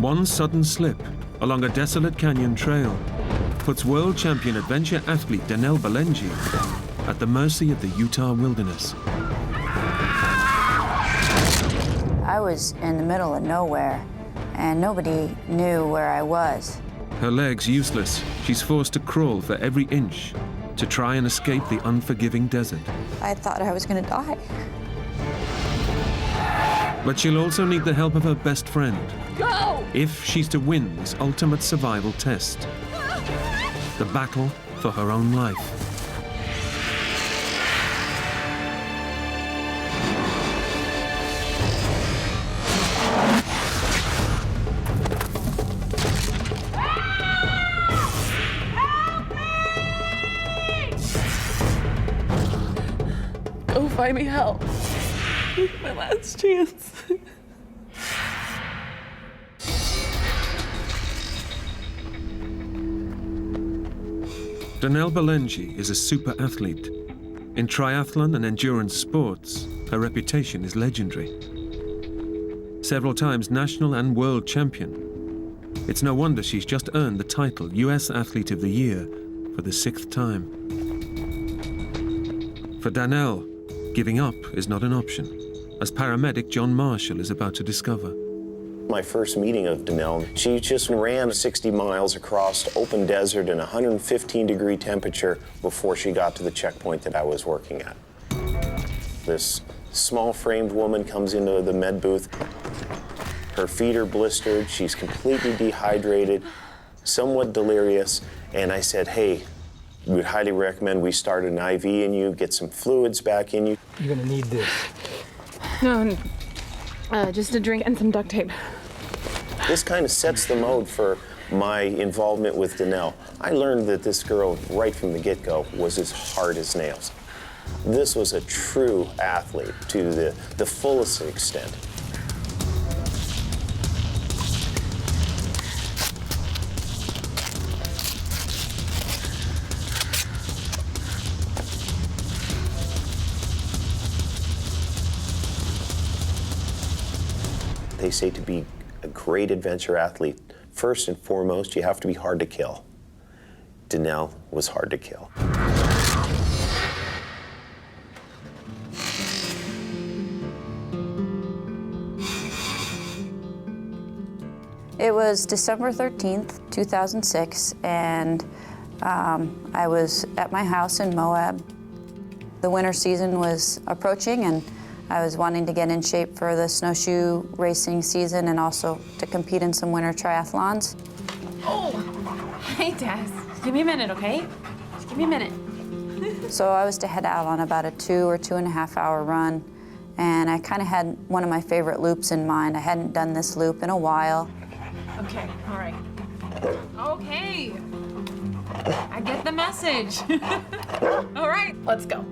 One sudden slip along a desolate canyon trail puts world champion adventure athlete Danelle Balenji at the mercy of the Utah wilderness. I was in the middle of nowhere, and nobody knew where I was. Her legs useless, she's forced to crawl for every inch to try and escape the unforgiving desert. I thought I was gonna die. But she'll also need the help of her best friend. Go! If she's to win this ultimate survival test. The battle for her own life. Go find me help. My last chance. Danelle Balenji is a super athlete. In triathlon and endurance sports, her reputation is legendary. Several times national and world champion. It's no wonder she's just earned the title US Athlete of the Year for the 6th time. For Danelle, giving up is not an option, as paramedic John Marshall is about to discover. My first meeting of Danelle, she just ran 60 miles across open desert in 115-degree temperature before she got to the checkpoint that I was working at. This small-framed woman comes into the med booth. Her feet are blistered, she's completely dehydrated, somewhat delirious, and I said, hey, we would highly recommend we start an IV in you, get some fluids back in you. You're gonna need this. No, just a drink and some duct tape. This kind of sets the mode for my involvement with Danelle. I learned that this girl, right from the get-go, was as hard as nails. This was a true athlete to the fullest extent. They say to be a great adventure athlete, first and foremost, you have to be hard to kill. Danelle was hard to kill. It was December 13th, 2006, and I was at my house in Moab. The winter season was approaching, and I was wanting to get in shape for the snowshoe racing season and also to compete in some winter triathlons. Oh, hey, Taz. Give me a minute, okay? Just give me a minute. So I was to head out on about a 2 or 2.5 hour run, and I kind of had one of my favorite loops in mind. I hadn't done this loop in a while. Okay, all right. Okay. I get the message. All right, let's go.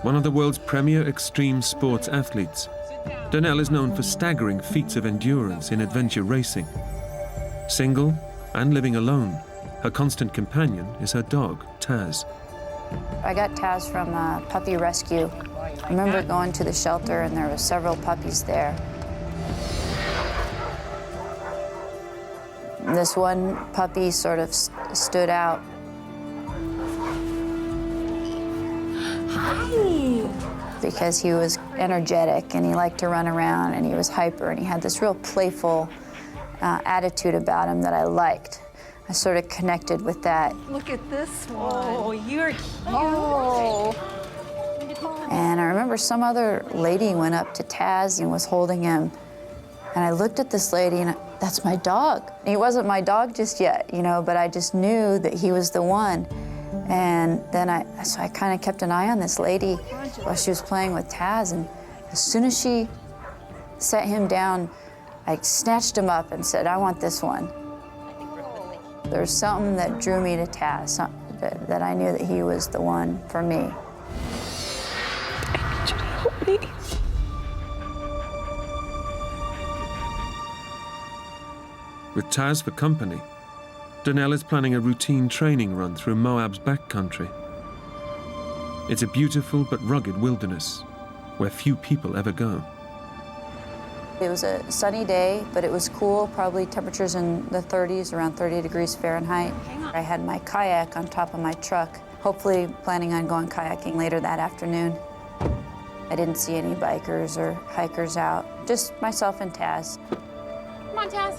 One of the world's premier extreme sports athletes, Danelle is known for staggering feats of endurance in adventure racing. Single and living alone, her constant companion is her dog, Taz. I got Taz from a puppy rescue. I remember going to the shelter and there were several puppies there. This one puppy sort of stood out. Hi. Because he was energetic and he liked to run around and he was hyper and he had this real playful attitude about him that I liked. I sort of connected with that. Look at this one. Oh, you're cute. Oh. And I remember some other lady went up to Taz and was holding him. And I looked at this lady and that's my dog. He wasn't my dog just yet, you know, but I just knew that he was the one. And then so I kind of kept an eye on this lady while she was playing with Taz. And as soon as she set him down, I snatched him up and said, I want this one. There's something that drew me to Taz, that I knew that he was the one for me. I need you to help me. With Taz for company, Donnell is planning a routine training run through Moab's backcountry. It's a beautiful but rugged wilderness where few people ever go. It was a sunny day, but it was cool, probably temperatures in the 30s, around 30 degrees Fahrenheit. I had my kayak on top of my truck, hopefully planning on going kayaking later that afternoon. I didn't see any bikers or hikers out, just myself and Taz. Come on, Taz.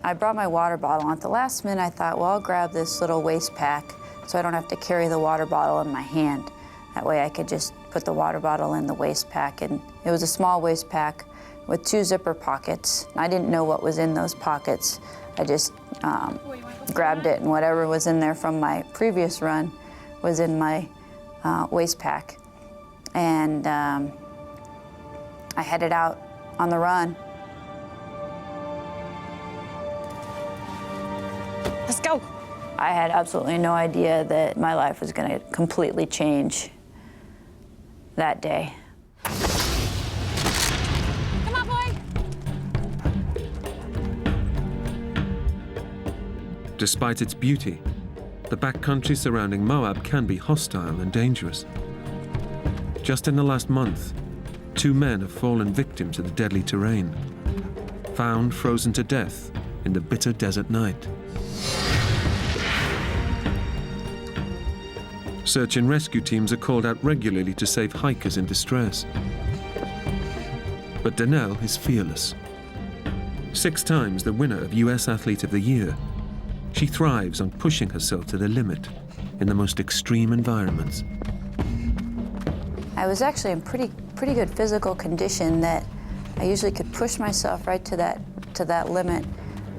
I brought my water bottle. At the last minute, I thought, well, I'll grab this little waist pack so I don't have to carry the water bottle in my hand. That way I could just put the water bottle in the waist pack. And it was a small waist pack with 2 zipper pockets. I didn't know what was in those pockets. I just grabbed it, and whatever was in there from my previous run was in my waist pack. And I headed out on the run. Let's go. I had absolutely no idea that my life was going to completely change that day. Come on, boy. Despite its beauty, the backcountry surrounding Moab can be hostile and dangerous. Just in the last month, 2 men have fallen victim to the deadly terrain, found frozen to death in the bitter desert night. Search and rescue teams are called out regularly to save hikers in distress. But Donnell is fearless. 6 times the winner of US Athlete of the Year, she thrives on pushing herself to the limit in the most extreme environments. I was actually in pretty good physical condition that I usually could push myself right to that limit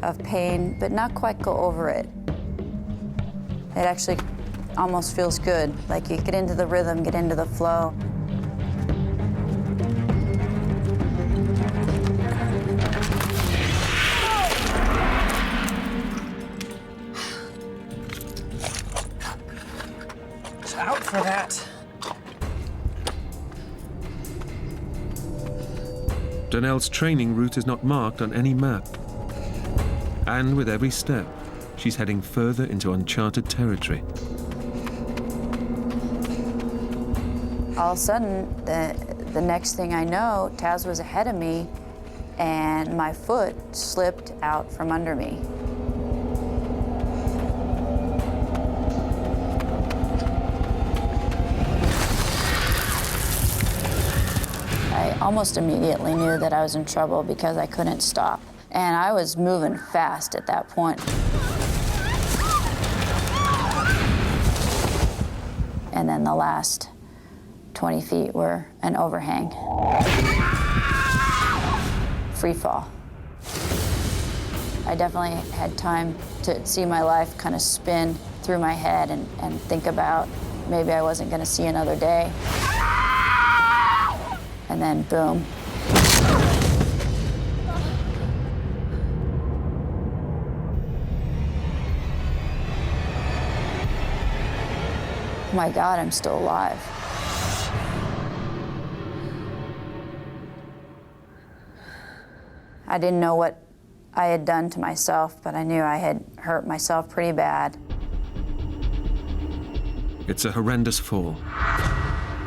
of pain, but not quite go over it. It actually almost feels good, like you get into the rhythm, get into the flow. Out for that. Donnell's training route is not marked on any map. And with every step, she's heading further into uncharted territory. All of a sudden, the next thing I know, Taz was ahead of me, and my foot slipped out from under me. I almost immediately knew that I was in trouble because I couldn't stop. And I was moving fast at that point. And then the last 20 feet were an overhang. Free fall. I definitely had time to see my life kind of spin through my head and think about maybe I wasn't going to see another day. And then boom. Oh my God, I'm still alive. I didn't know what I had done to myself, but I knew I had hurt myself pretty bad. It's a horrendous fall.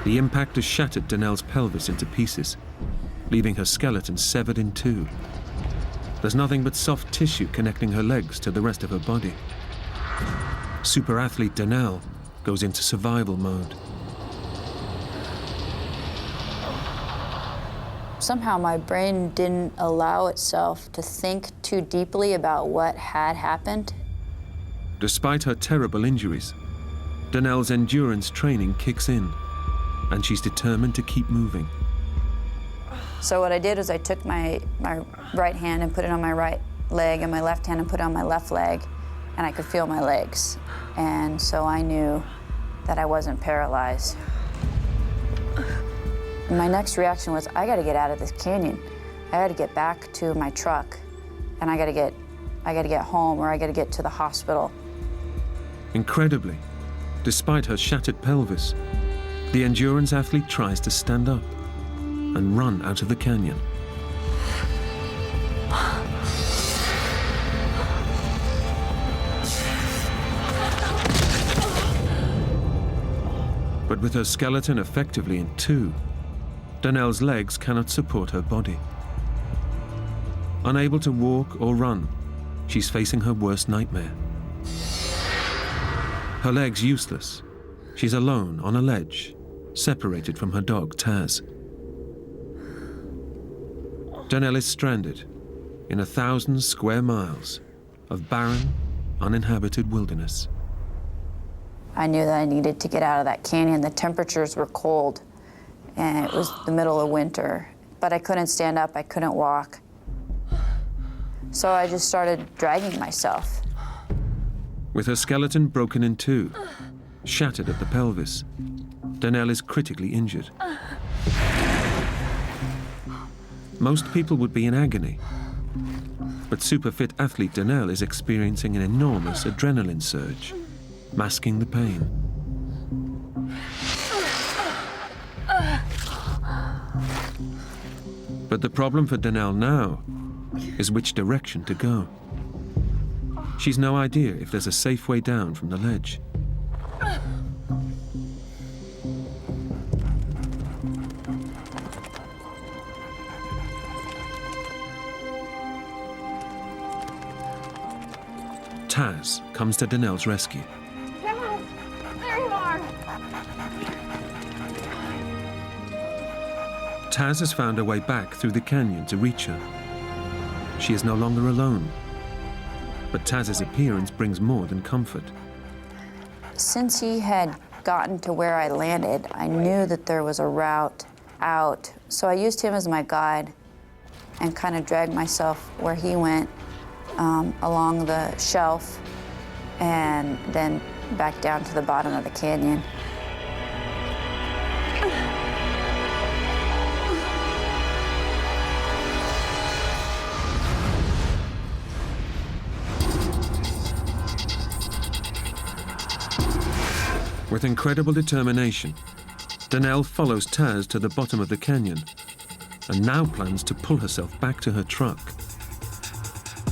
The impact has shattered Donnell's pelvis into pieces, leaving her skeleton severed in 2. There's nothing but soft tissue connecting her legs to the rest of her body. Super athlete Donnell goes into survival mode. Somehow my brain didn't allow itself to think too deeply about what had happened. Despite her terrible injuries, Donnell's endurance training kicks in, and she's determined to keep moving. So what I did was I took my right hand and put it on my right leg, and my left hand and put it on my left leg, and I could feel my legs. And so I knew that I wasn't paralyzed. And my next reaction was, I gotta get out of this canyon. I gotta get back to my truck, and I gotta get home, or I gotta get to the hospital. Incredibly, despite her shattered pelvis, the endurance athlete tries to stand up and run out of the canyon. with her skeleton effectively in two, Danelle's legs cannot support her body. Unable to walk or run, she's facing her worst nightmare. Her legs useless, she's alone on a ledge, separated from her dog, Taz. Danelle is stranded in 1,000 square miles of barren, uninhabited wilderness. I knew that I needed to get out of that canyon. The temperatures were cold, and it was the middle of winter. But I couldn't stand up, I couldn't walk. So I just started dragging myself. With her skeleton broken in two, shattered at the pelvis, Danelle is critically injured. Most people would be in agony, but superfit athlete Danelle is experiencing an enormous adrenaline surge, masking the pain. But the problem for Danelle now is which direction to go. She's no idea if there's a safe way down from the ledge. Taz comes to Danelle's rescue. Taz, there you are. Taz has found her way back through the canyon to reach her. She is no longer alone, but Taz's appearance brings more than comfort. Since he had gotten to where I landed, I knew that there was a route out. So I used him as my guide and kind of dragged myself where he went, along the shelf and then back down to the bottom of the canyon. With incredible determination, Danelle follows Taz to the bottom of the canyon and now plans to pull herself back to her truck.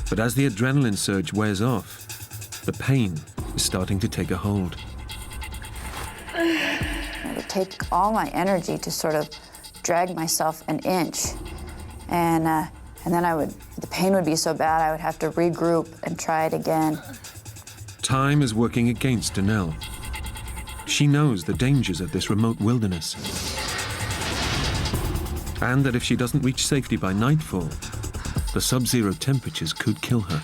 But as the adrenaline surge wears off, the pain is starting to take a hold. It would take all my energy to sort of drag myself an inch. And then the pain would be so bad I would have to regroup and try it again. Time is working against Danelle. She knows the dangers of this remote wilderness, and that if she doesn't reach safety by nightfall, the sub-zero temperatures could kill her.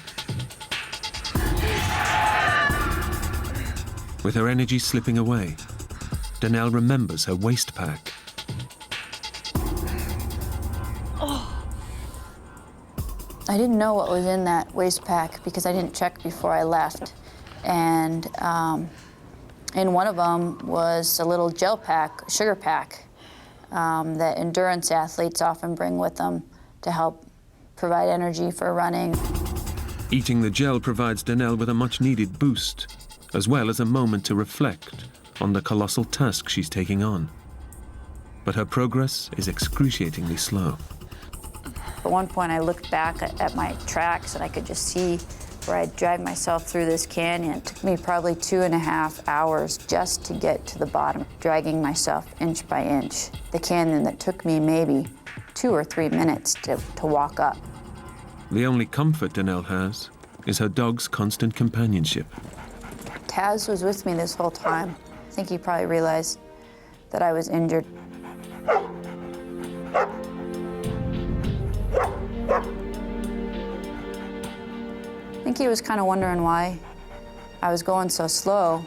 With her energy slipping away, Danelle remembers her waist pack. I didn't know what was in that waist pack because I didn't check before I left. And in one of them was a little gel pack, sugar pack, that endurance athletes often bring with them to help provide energy for running. Eating the gel provides Danelle with a much-needed boost, as well as a moment to reflect on the colossal task she's taking on. But her progress is excruciatingly slow. At one point, I looked back at my tracks and I could just see where I'd dragged myself through this canyon. It took me probably 2.5 hours just to get to the bottom, dragging myself inch by inch. The canyon that took me maybe 2 or 3 minutes to walk up. The only comfort Danelle has is her dog's constant companionship. Taz was with me this whole time. I think he probably realized that I was injured. I think he was kind of wondering why I was going so slow.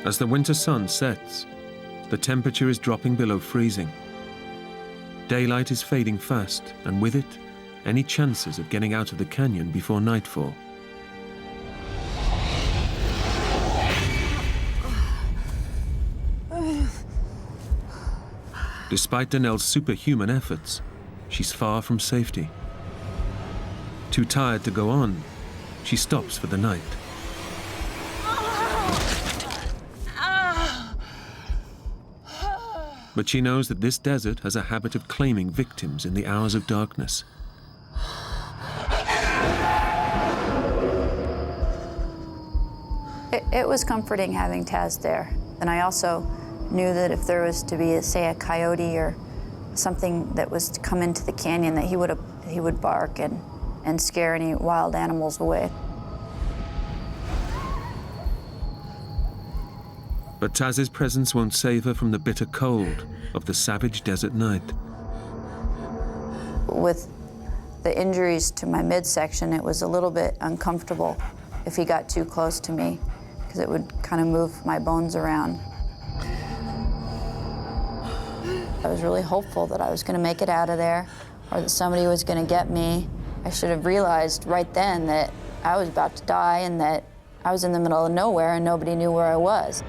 As the winter sun sets, the temperature is dropping below freezing. Daylight is fading fast, and with it, any chances of getting out of the canyon before nightfall. Despite Danelle's superhuman efforts, she's far from safety. Too tired to go on, she stops for the night. But she knows that this desert has a habit of claiming victims in the hours of darkness. It was comforting having Taz there. And I also knew that if there was to be, say, a coyote or something that was to come into the canyon, that he would bark and scare any wild animals away. But Taz's presence won't save her from the bitter cold of the savage desert night. With the injuries to my midsection, it was a little bit uncomfortable if he got too close to me, because it would kind of move my bones around. I was really hopeful that I was going to make it out of there, or that somebody was going to get me. I should have realized right then that I was about to die and that I was in the middle of nowhere and nobody knew where I was.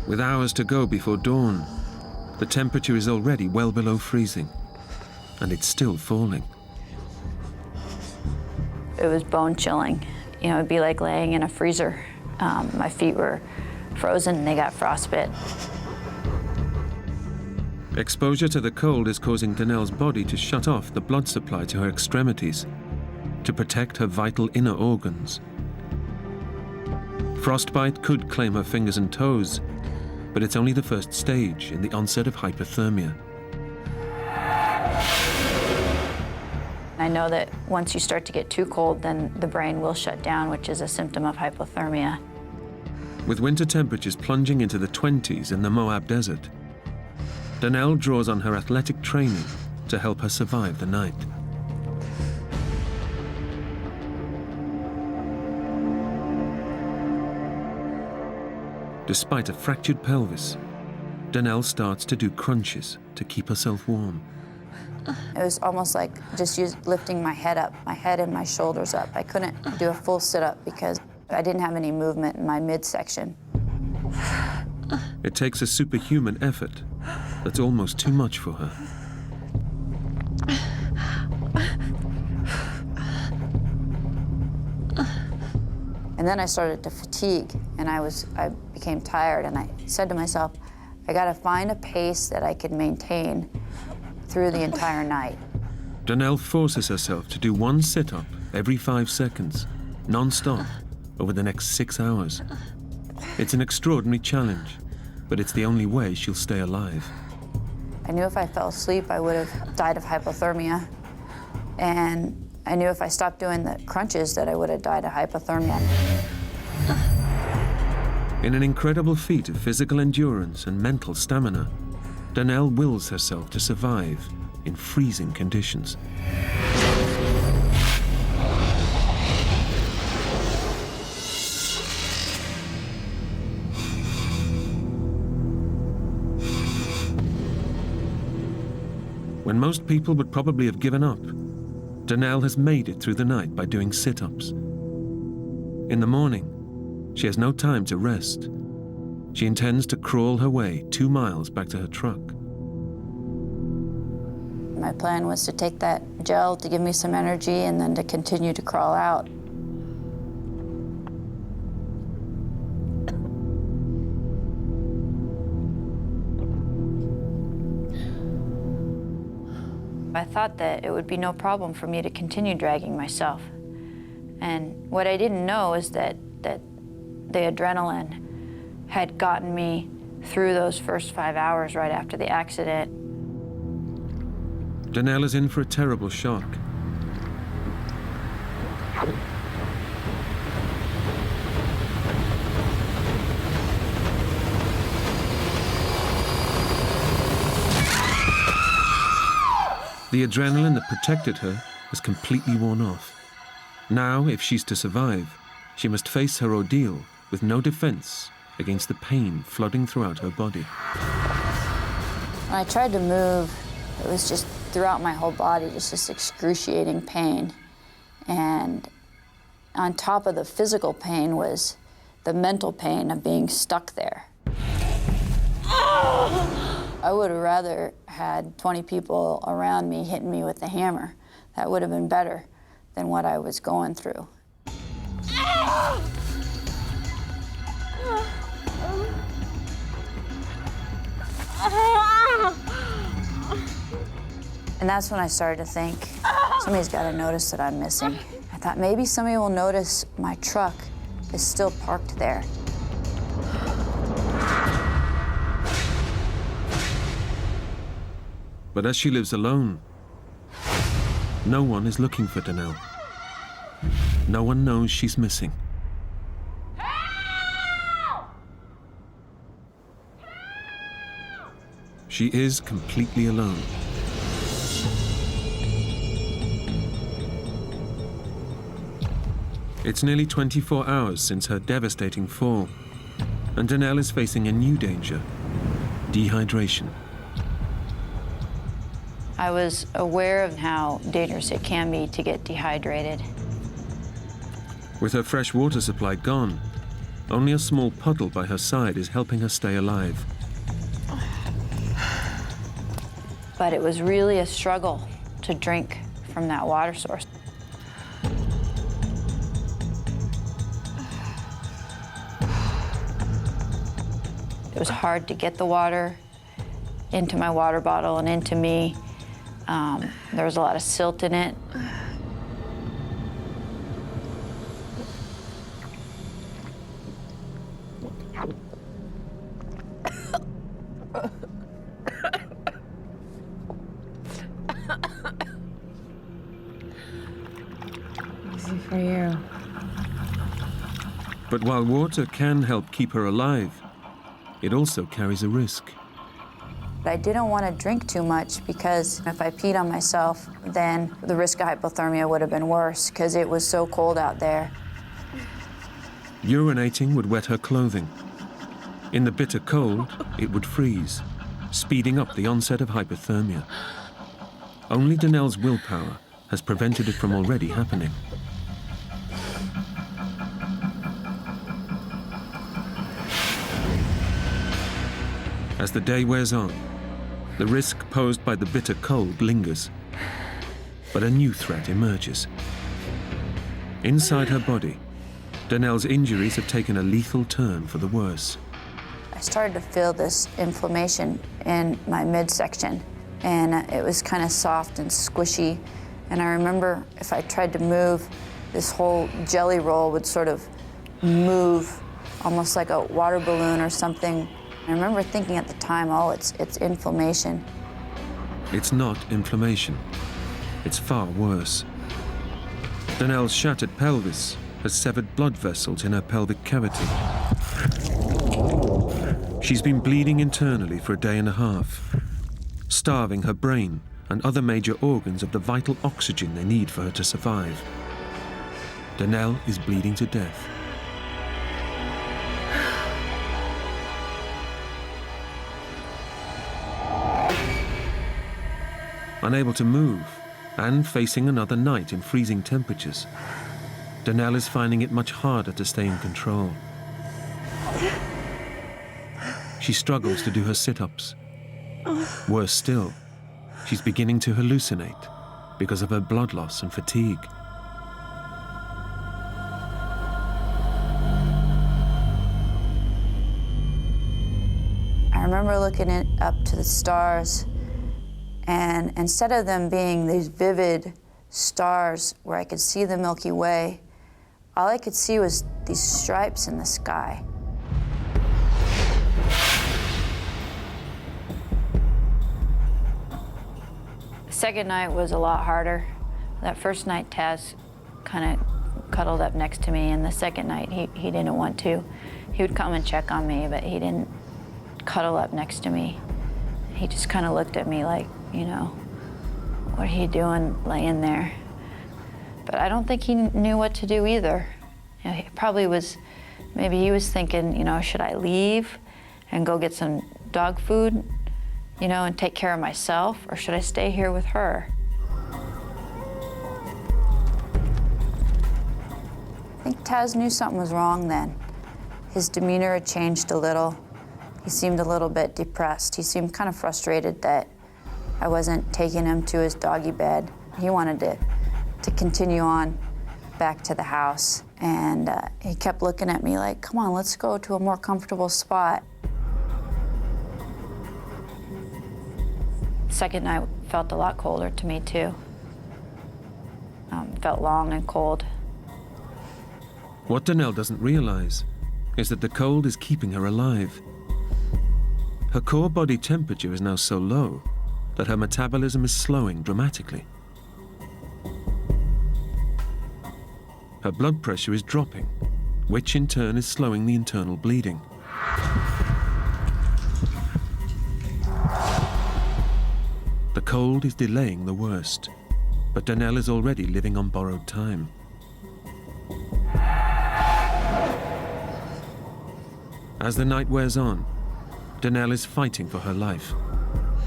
With hours to go before dawn, the temperature is already well below freezing, and it's still falling. It was bone chilling. You know, it'd be like laying in a freezer. My feet were frozen and they got frostbite. Exposure to the cold is causing Danelle's body to shut off the blood supply to her extremities to protect her vital inner organs. Frostbite could claim her fingers and toes, but it's only the first stage in the onset of hypothermia. I know that once you start to get too cold, then the brain will shut down, which is a symptom of hypothermia. With winter temperatures plunging into the 20s in the Moab Desert, Danelle draws on her athletic training to help her survive the night. Despite a fractured pelvis, Danelle starts to do crunches to keep herself warm. It was almost like just lifting my head up, my head and my shoulders up. I couldn't do a full sit-up because I didn't have any movement in my midsection. It takes a superhuman effort that's almost too much for her. And then I started to fatigue, and I became tired, and I said to myself, I gotta find a pace that I could maintain through the entire night. Danelle forces herself to do one sit-up every 5 seconds, non-stop, over the next 6 hours. It's an extraordinary challenge, but it's the only way she'll stay alive. I knew if I fell asleep, I would have died of hypothermia. And I knew if I stopped doing the crunches that I would have died of hypothermia. In an incredible feat of physical endurance and mental stamina, Danelle wills herself to survive in freezing conditions. When most people would probably have given up, Danelle has made it through the night by doing sit-ups. In the morning, she has no time to rest. She intends to crawl her way 2 miles back to her truck. My plan was to take that gel to give me some energy and then to continue to crawl out. I thought that it would be no problem for me to continue dragging myself. And what I didn't know is that the adrenaline had gotten me through those first 5 hours right after the accident. Danelle is in for a terrible shock. The adrenaline that protected her has completely worn off. Now, if she's to survive, she must face her ordeal with no defense against the pain flooding throughout her body. When I tried to move, it was just throughout my whole body, just this excruciating pain. And on top of the physical pain was the mental pain of being stuck there. I would have rather had 20 people around me hitting me with a hammer. That would have been better than what I was going through. And that's when I started to think, somebody's got to notice that I'm missing. I thought maybe somebody will notice my truck is still parked there. But as she lives alone, no one is looking for Danelle. No one knows she's missing. She is completely alone. It's nearly 24 hours since her devastating fall, and Danelle is facing a new danger: dehydration. I was aware of how dangerous it can be to get dehydrated. With her fresh water supply gone, only a small puddle by her side is helping her stay alive. But it was really a struggle to drink from that water source. It was hard to get the water into my water bottle and into me. There was a lot of silt in it. Easy for you. But while water can help keep her alive, it also carries a risk. I didn't want to drink too much because if I peed on myself, then the risk of hypothermia would have been worse because it was so cold out there. Urinating would wet her clothing. In the bitter cold, it would freeze, speeding up the onset of hypothermia. Only Danelle's willpower has prevented it from already happening. As the day wears on, the risk posed by the bitter cold lingers, but a new threat emerges. Inside her body, Danelle's injuries have taken a lethal turn for the worse. I started to feel this inflammation in my midsection, and it was kind of soft and squishy. And I remember if I tried to move, this whole jelly roll would sort of move, almost like a water balloon or something. I remember thinking at the time, oh, it's inflammation. It's not inflammation. It's far worse. Danelle's shattered pelvis has severed blood vessels in her pelvic cavity. She's been bleeding internally for a day and a half, starving her brain and other major organs of the vital oxygen they need for her to survive. Danelle is bleeding to death. Unable to move and facing another night in freezing temperatures, Danelle is finding it much harder to stay in control. She struggles to do her sit-ups. Worse still, she's beginning to hallucinate because of her blood loss and fatigue. I remember looking up to the stars, and instead of them being these vivid stars where I could see the Milky Way, all I could see was these stripes in the sky. The second night was a lot harder. That first night, Taz kind of cuddled up next to me, and the second night, he didn't want to. He would come and check on me, but he didn't cuddle up next to me. He just kind of looked at me like, you know, what are you doing laying there? But I don't think he knew what to do either. You know, he probably was, maybe he was thinking, you know, should I leave and go get some dog food, you know, and take care of myself, or should I stay here with her? I think Taz knew something was wrong then. His demeanor had changed a little. He seemed a little bit depressed. He seemed kind of frustrated that I wasn't taking him to his doggy bed. He wanted to continue on back to the house. And he kept looking at me like, come on, let's go to a more comfortable spot. second night felt a lot colder to me, too. Felt long and cold. What Danelle doesn't realize is that the cold is keeping her alive. Her core body temperature is now so low that her metabolism is slowing dramatically. Her blood pressure is dropping, which in turn is slowing the internal bleeding. The cold is delaying the worst, but Danelle is already living on borrowed time. As the night wears on, Danelle is fighting for her life.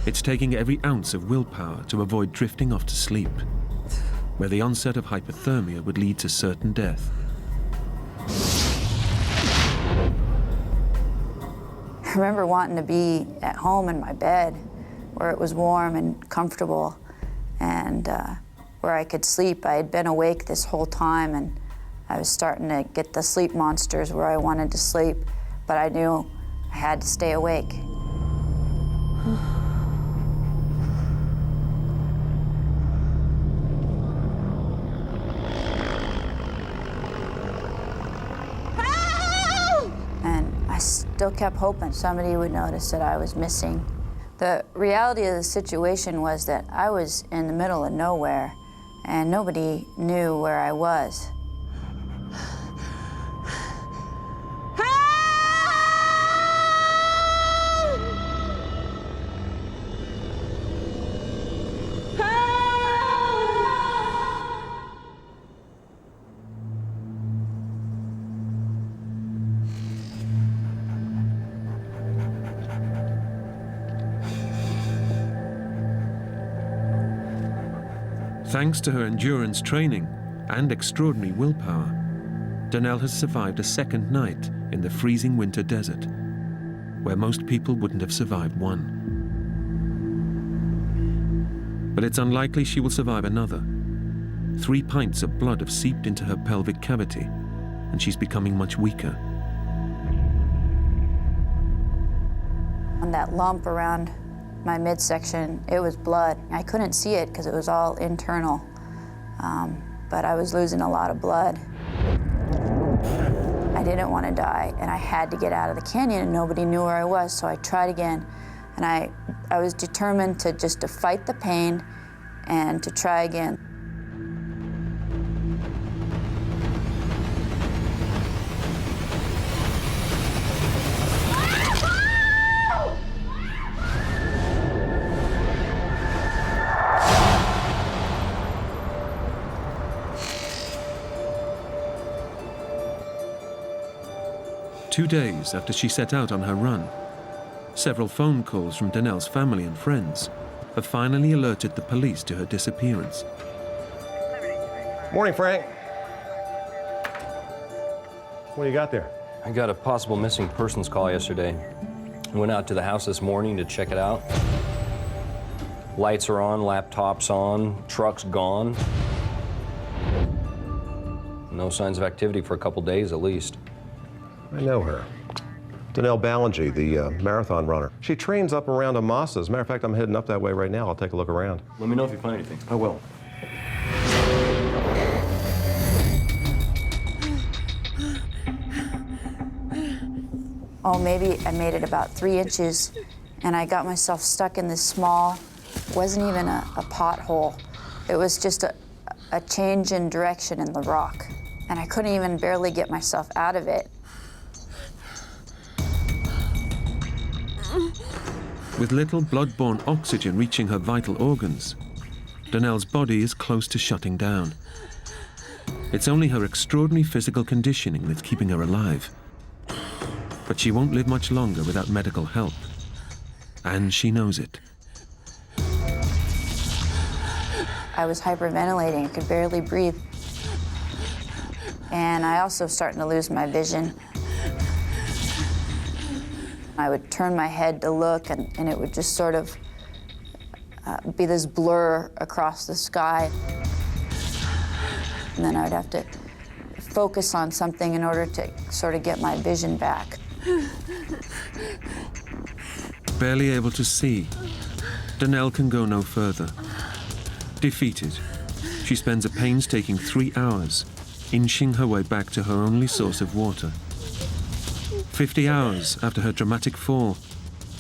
It's taking every ounce of willpower to avoid drifting off to sleep, where the onset of hypothermia would lead to certain death. I remember wanting to be at home in my bed, where it was warm and comfortable, and where I could sleep. I had been awake this whole time, and I was starting to get the sleep monsters where I wanted to sleep, but I knew I had to stay awake. And I still kept hoping somebody would notice that I was missing. The reality of the situation was that I was in the middle of nowhere, and nobody knew where I was. Thanks to her endurance training and extraordinary willpower, Danelle has survived a second night in the freezing winter desert, where most people wouldn't have survived one. But it's unlikely she will survive another. 3 pints of blood have seeped into her pelvic cavity, and she's becoming much weaker. On that lump around my midsection, it was blood. I couldn't see it because it was all internal, but I was losing a lot of blood. I didn't want to die, and I had to get out of the canyon, and nobody knew where I was, so I tried again. And I was determined to fight the pain and to try again. Two days after she set out on her run, several phone calls from Danelle's family and friends have finally alerted the police to her disappearance. Morning, Frank. What do you got there? I got a possible missing persons call yesterday. I went out to the house this morning to check it out. Lights are on, laptops on, truck's gone. No signs of activity for a couple days at least. I know her. Danelle Ballingy, the marathon runner. She trains up around Amasa. As a matter of fact, I'm heading up that way right now. I'll take a look around. Let me know if you find anything. I will. Oh, maybe I made it about 3 inches, and I got myself stuck in this small, wasn't even a pothole. It was just a change in direction in the rock, and I couldn't even barely get myself out of it. With little blood-borne oxygen reaching her vital organs, Danelle's body is close to shutting down. It's only her extraordinary physical conditioning that's keeping her alive. But she won't live much longer without medical help. And she knows it. I was hyperventilating, I could barely breathe. And I also starting to lose my vision. I would turn my head to look, and it would just sort of be this blur across the sky. And then I would have to focus on something in order to sort of get my vision back. Barely able to see, Danelle can go no further. Defeated, she spends a painstaking 3 hours inching her way back to her only source of water. 50 hours after her dramatic fall,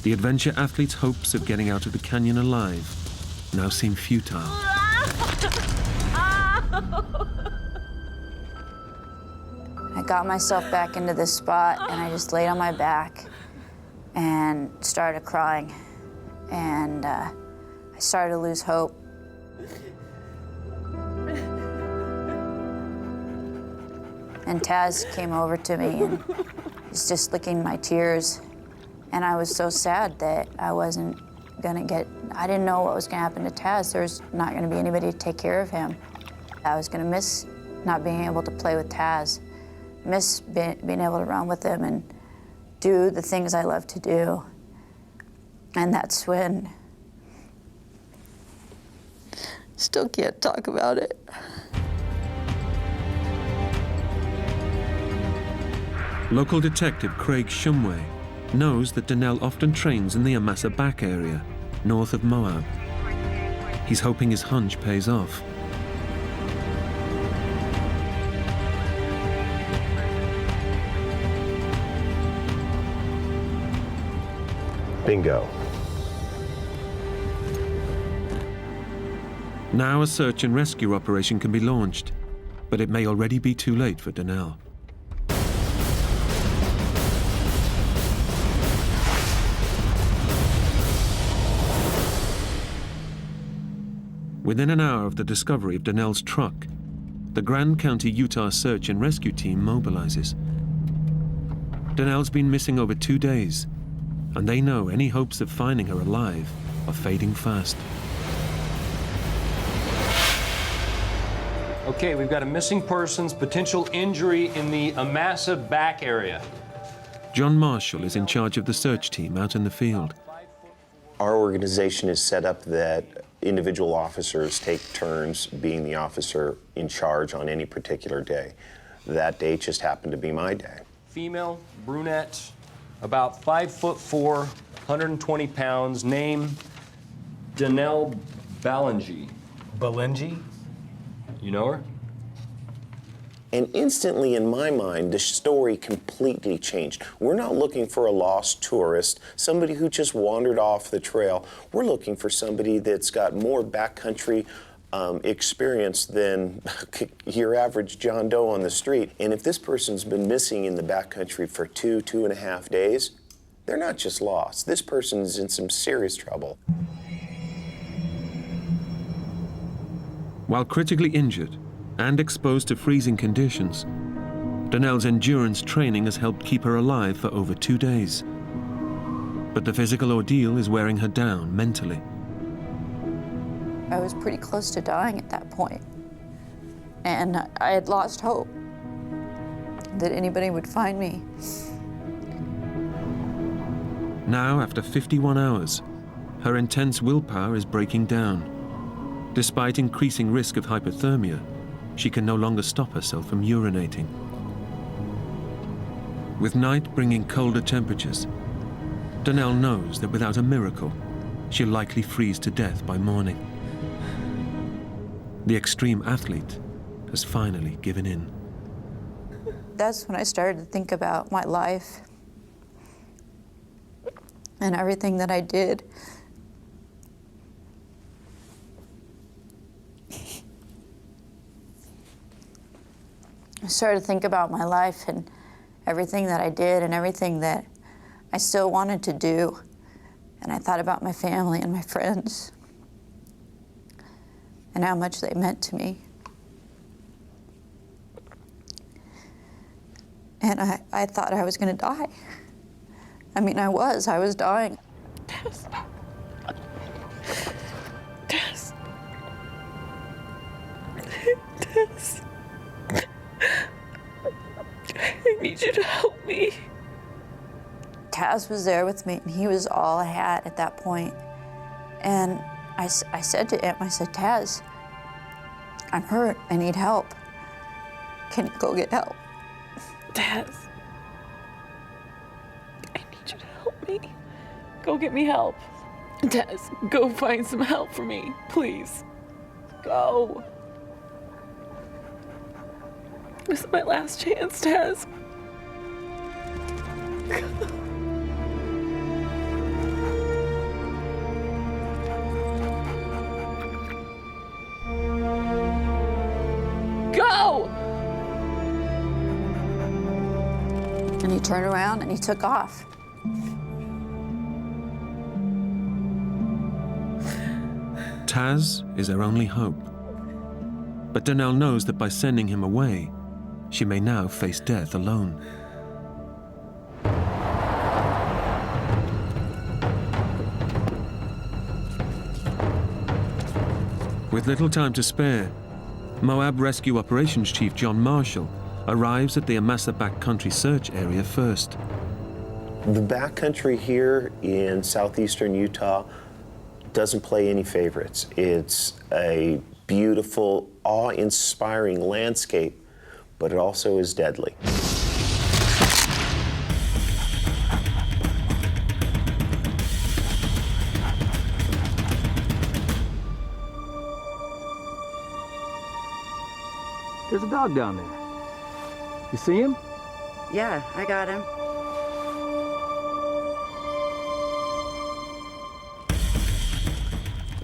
the adventure athlete's hopes of getting out of the canyon alive now seem futile. I got myself back into this spot and I just laid on my back and started crying. And I started to lose hope. And Taz came over to me and was just licking my tears. And I was so sad that I wasn't gonna I didn't know what was gonna happen to Taz. There was not gonna be anybody to take care of him. I was gonna miss not being able to play with Taz, miss being able to run with him and do the things I love to do. And that's when, still can't talk about it. Local detective Craig Shumway knows that Danelle often trains in the Amasa Back area, north of Moab. He's hoping his hunch pays off. Bingo. Now a search and rescue operation can be launched, but it may already be too late for Danelle. Within an hour of the discovery of Danelle's truck, the Grand County, Utah search and rescue team mobilizes. Danelle's been missing over 2 days, and they know any hopes of finding her alive are fading fast. Okay, we've got a missing persons, potential injury in the Amasa Back area. John Marshall is in charge of the search team out in the field. Our organization is set up that individual officers take turns being the officer in charge on any particular day. That day just happened to be my day. Female, brunette, about 5'4", 120 pounds, name Danelle Ballingy. Ballingy? You know her? And instantly, in my mind, the story completely changed. We're not looking for a lost tourist, somebody who just wandered off the trail. We're looking for somebody that's got more backcountry experience than your average John Doe on the street. And if this person's been missing in the backcountry for 2.5 days, they're not just lost. This person's in some serious trouble. While critically injured and exposed to freezing conditions, Danelle's endurance training has helped keep her alive for over 2 days. But the physical ordeal is wearing her down mentally. I was pretty close to dying at that point. And I had lost hope that anybody would find me. Now, after 51 hours, her intense willpower is breaking down. Despite increasing risk of hypothermia, she can no longer stop herself from urinating. With night bringing colder temperatures, Danelle knows that without a miracle, she'll likely freeze to death by morning. The extreme athlete has finally given in. That's when I started to think about my life and everything that I did. I started to think about my life and everything that I did and everything that I still wanted to do. And I thought about my family and my friends and how much they meant to me. And I thought I was gonna die. I mean, I was dying. Tess. Tess. Tess. I need you to help me. Taz was there with me, and he was all I had at that point. And I said to him, I said, Taz, I'm hurt, I need help. Can you go get help? Tess. I need you to help me. Go get me help. Tess, go find some help for me, please. Go. This is my last chance, Tess. Go! And he turned around and he took off. Taz is her only hope. But Donnell knows that by sending him away, she may now face death alone. With little time to spare, Moab Rescue Operations Chief John Marshall arrives at the Amasa backcountry search area first. The backcountry here in southeastern Utah doesn't play any favorites. It's a beautiful, awe-inspiring landscape, but it also is deadly. There's a dog down there. You see him? Yeah, I got him.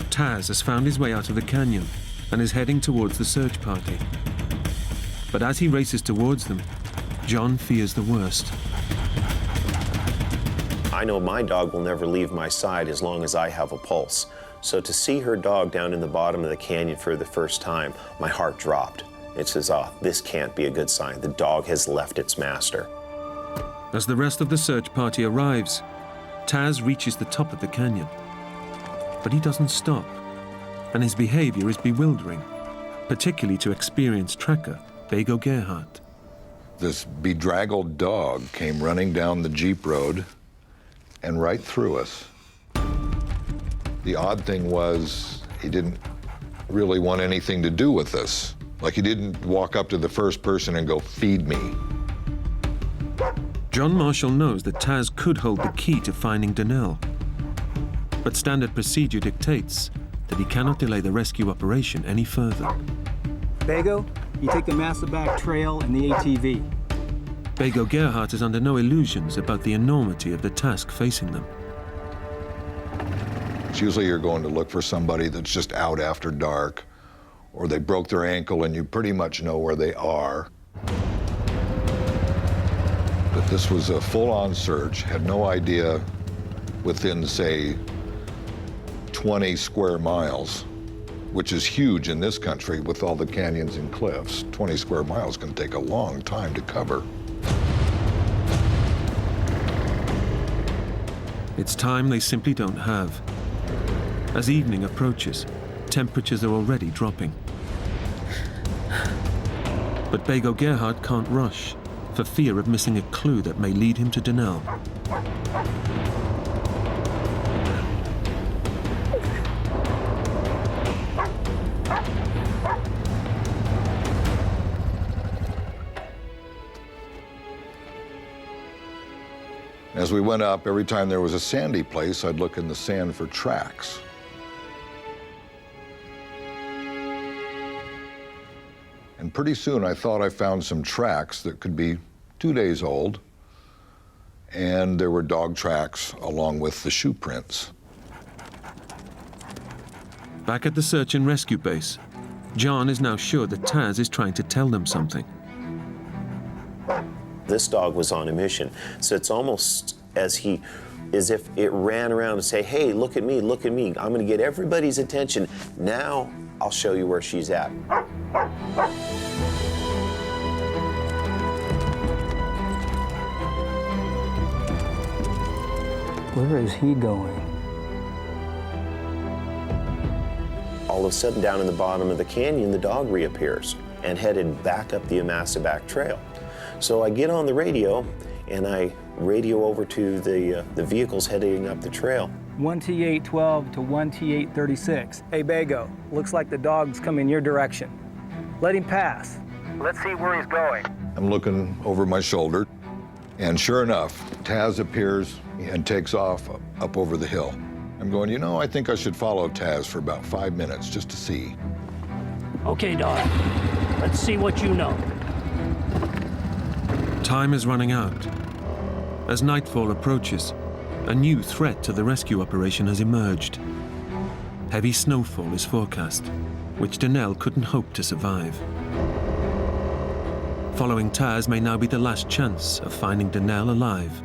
Taz has found his way out of the canyon and is heading towards the search party. But as he races towards them, John fears the worst. I know my dog will never leave my side as long as I have a pulse. So to see her dog down in the bottom of the canyon for the first time, my heart dropped. It says, oh, this can't be a good sign. The dog has left its master. As the rest of the search party arrives, Taz reaches the top of the canyon. But he doesn't stop, and his behavior is bewildering, particularly to experienced tracker Bego Gerhardt. This bedraggled dog came running down the Jeep road and right through us. The odd thing was he didn't really want anything to do with us. Like he didn't walk up to the first person and go, feed me. John Marshall knows that Taz could hold the key to finding Donnell. But standard procedure dictates that he cannot delay the rescue operation any further. Bego, you take the Massaback Trail and the ATV. Bego Gerhardt is under no illusions about the enormity of the task facing them. It's usually you're going to look for somebody that's just out after dark, or they broke their ankle and you pretty much know where they are. But this was a full-on search, had no idea within, say, 20 square miles, which is huge in this country with all the canyons and cliffs. 20 square miles can take a long time to cover. It's time they simply don't have. As evening approaches, temperatures are already dropping. But Bego Gerhardt can't rush, for fear of missing a clue that may lead him to Donnell. As we went up, every time there was a sandy place, I'd look in the sand for tracks. And pretty soon I thought I found some tracks that could be 2 days old, and there were dog tracks along with the shoe prints. Back at the search and rescue base, John is now sure that Taz is trying to tell them something. This dog was on a mission, so it's almost as if it ran around and say, hey, look at me, I'm gonna get everybody's attention. Now I'll show you where she's at. Where is he going? All of a sudden, down in the bottom of the canyon, the dog reappears and headed back up the Amasa Trail. So I get on the radio and I radio over to the vehicles heading up the trail. 1T812 to 1T836. Hey, Bego, looks like the dog's coming your direction. Let him pass. Let's see where he's going. I'm looking over my shoulder, and sure enough, Taz appears and takes off up over the hill. I'm going, you know, I think I should follow Taz for about 5 minutes just to see. Okay, dog. Let's see what you know. Time is running out. As nightfall approaches, a new threat to the rescue operation has emerged. Heavy snowfall is forecast, which Donnell couldn't hope to survive. Following Taz may now be the last chance of finding Donnell alive.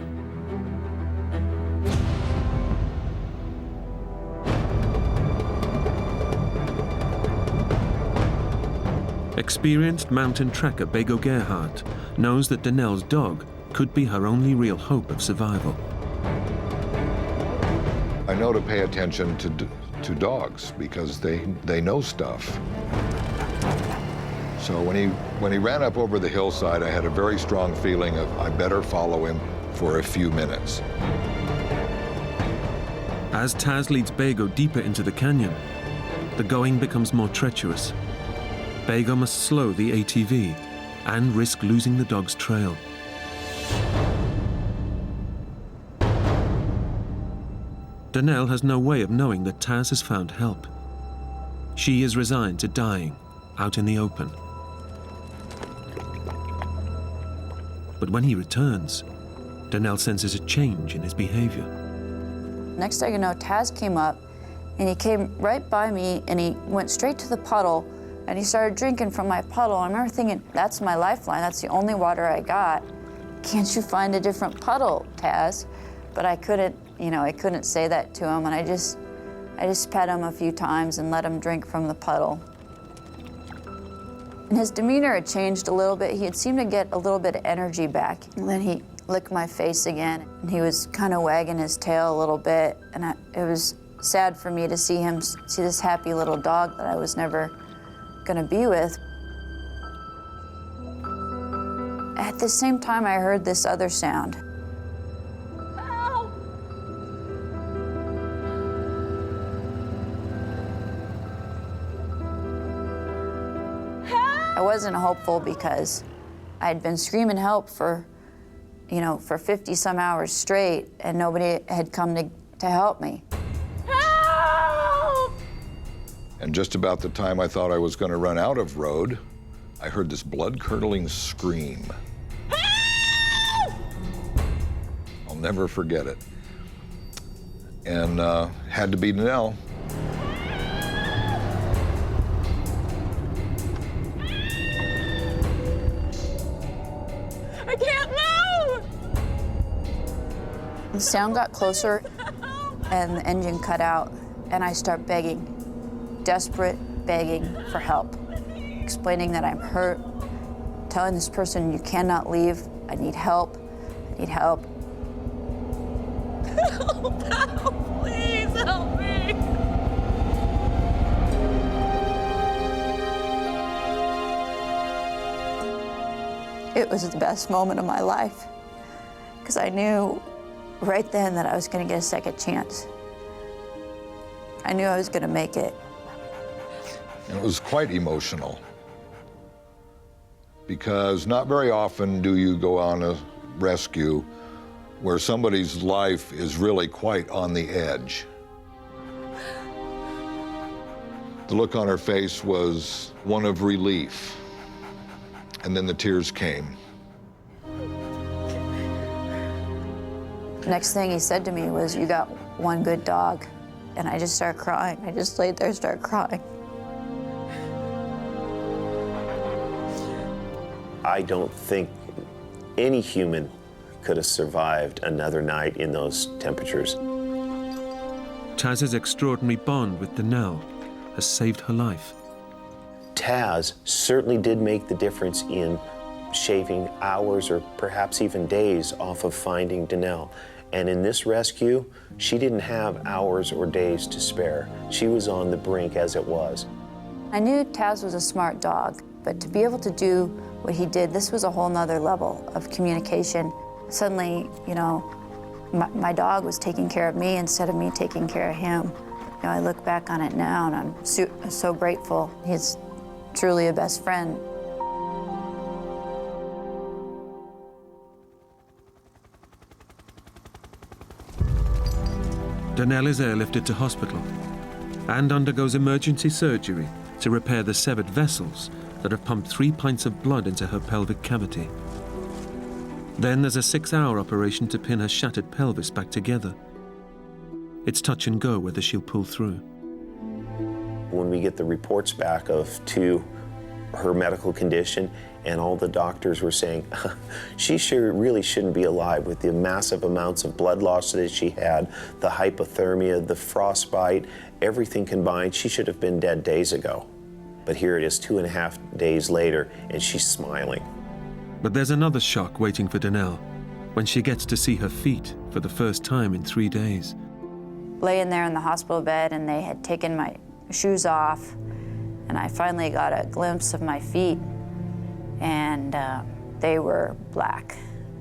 Experienced mountain trekker Bego Gerhardt knows that Donnell's dog could be her only real hope of survival. I know to pay attention to dogs because they know stuff. So when he ran up over the hillside, I had a very strong feeling of I better follow him for a few minutes. As Taz leads Bego deeper into the canyon, the going becomes more treacherous. Bego must slow the ATV and risk losing the dog's trail. Donnell has no way of knowing that Taz has found help. She is resigned to dying out in the open. But when he returns, Donnell senses a change in his behavior. Next thing you know, Taz came up and he came right by me and he went straight to the puddle and he started drinking from my puddle. I remember thinking, that's my lifeline, that's the only water I got. Can't you find a different puddle, Taz? But I couldn't, I couldn't say that to him, and I just pet him a few times and let him drink from the puddle. And his demeanor had changed a little bit. He had seemed to get a little bit of energy back. And then he licked my face again, and he was kind of wagging his tail a little bit, and it was sad for me to see this happy little dog that I was never gonna be with. At the same time, I heard this other sound. Help! I wasn't hopeful because I'd been screaming help for 50 some hours straight, and nobody had come to help me. Help! And just about the time I thought I was going to run out of road, I heard this blood-curdling scream. Help! I'll never forget it. And had to be Donnell. I can't move! The sound got closer, and the engine cut out, and I start begging, desperate begging for help, explaining that I'm hurt, telling this person, you cannot leave, I need help, I need help. Help, help, please help me! It was the best moment of my life, because I knew right then that I was going to get a second chance. I knew I was going to make it. And it was quite emotional, because not very often do you go on a rescue where somebody's life is really quite on the edge. The look on her face was one of relief, and then the tears came. Next thing he said to me was, you got one good dog. And I just started crying. I just laid there and started crying. I don't think any human could have survived another night in those temperatures. Taz's extraordinary bond with Donnell has saved her life. Taz certainly did make the difference in shaving hours or perhaps even days off of finding Donnell. And in this rescue, she didn't have hours or days to spare. She was on the brink as it was. I knew Taz was a smart dog, but to be able to do what he did, this was a whole nother level of communication. Suddenly, my dog was taking care of me instead of me taking care of him. I look back on it now and I'm so grateful. He's truly a best friend. Donnell is airlifted to hospital and undergoes emergency surgery to repair the severed vessels that have pumped 3 pints of blood into her pelvic cavity. Then there's a 6-hour operation to pin her shattered pelvis back together. It's touch and go whether she'll pull through. When we get the reports back to her medical condition, and all the doctors were saying, she really shouldn't be alive with the massive amounts of blood loss that she had, the hypothermia, the frostbite, everything combined, she should have been dead days ago. But here it is 2.5 days later, and she's smiling. But there's another shock waiting for Donnell when she gets to see her feet for the first time in 3 days. Laying there in the hospital bed, and they had taken my shoes off, and I finally got a glimpse of my feet, and they were black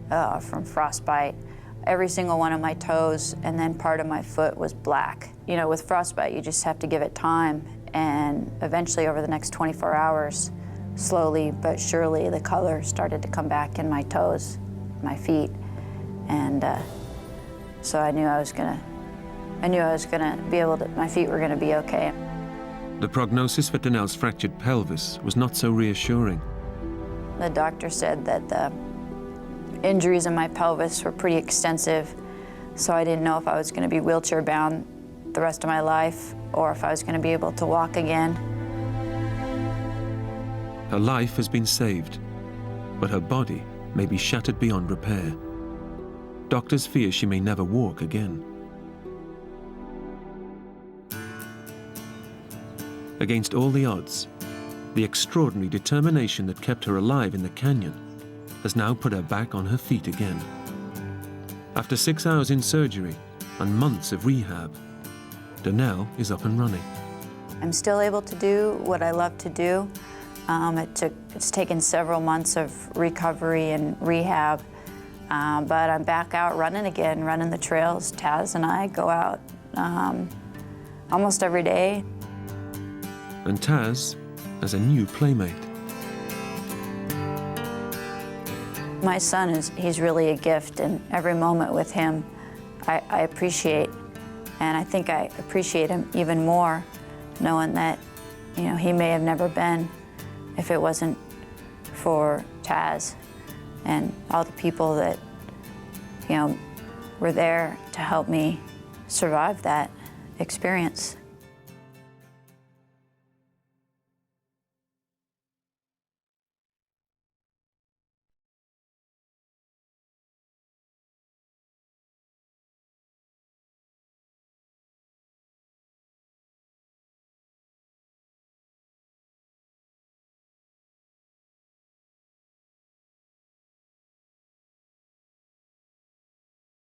from frostbite. Every single one of my toes and then part of my foot was black. You know, with frostbite, you just have to give it time, and eventually over the next 24 hours, slowly but surely, the color started to come back in my toes, my feet, and so I knew I was gonna be able to, my feet were gonna be okay. The prognosis for Donnell's fractured pelvis was not so reassuring. The doctor said that the injuries in my pelvis were pretty extensive, so I didn't know if I was going to be wheelchair bound the rest of my life or if I was going to be able to walk again. Her life has been saved, but her body may be shattered beyond repair. Doctors fear she may never walk again. Against all the odds, the extraordinary determination that kept her alive in the canyon has now put her back on her feet again. After 6 hours in surgery and months of rehab, Donnell is up and running. I'm still able to do what I love to do. It's taken several months of recovery and rehab, but I'm back out running again, running the trails. Taz and I go out almost every day. And Taz has a new playmate. My son he's really a gift, and every moment with him I appreciate, and I think I appreciate him even more knowing that, you know, he may have never been if it wasn't for Taz and all the people that, you know, were there to help me survive that experience.